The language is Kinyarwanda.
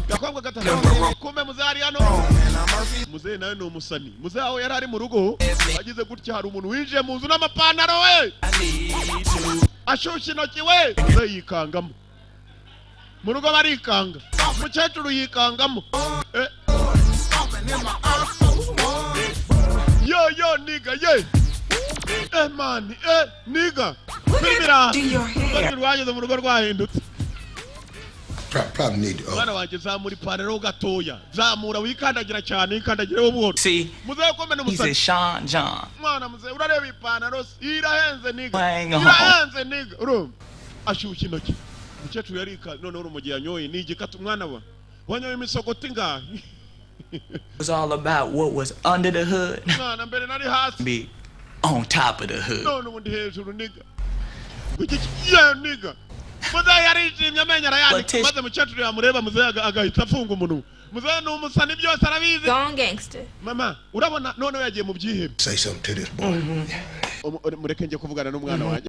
gakobwa gatatu kumbe muzari hano muze nawe no musani muze aho yari ari mu rugo agize gutya hari umuntu winjiye mu nzu n'amapantaro we ashushe intoki we muze yikangamo mu rugo barikanga umukecuru yikangamo yo niga ye man niga bibira rwageze mu rugo rwahindutse probably need mwana wanje zamura ipantaro gatoya zamura wikandagira cyane ikandagire wo buhoro muze komene He's Sean John. mwana muze urareba ipantaro irahenze niga urumva ashyushye intoki umukecuru yarika none urumogi yanyoye nigikata umwana wa wanyoye imisogoti ngahe It was all about what was under the hood. mwana mbere nari hasi Be on top of the hood. none ubundi hejuru niga ya niga muze yarishimye amenyo arayandika maze umukecuru yamureba muze agahita afunga umuntu muze n'umusani byose arabizi Gone gangster. mama urabona none yagiye mu byihebe say something to this boy. mureke nje kuvugana n'umwana wanjye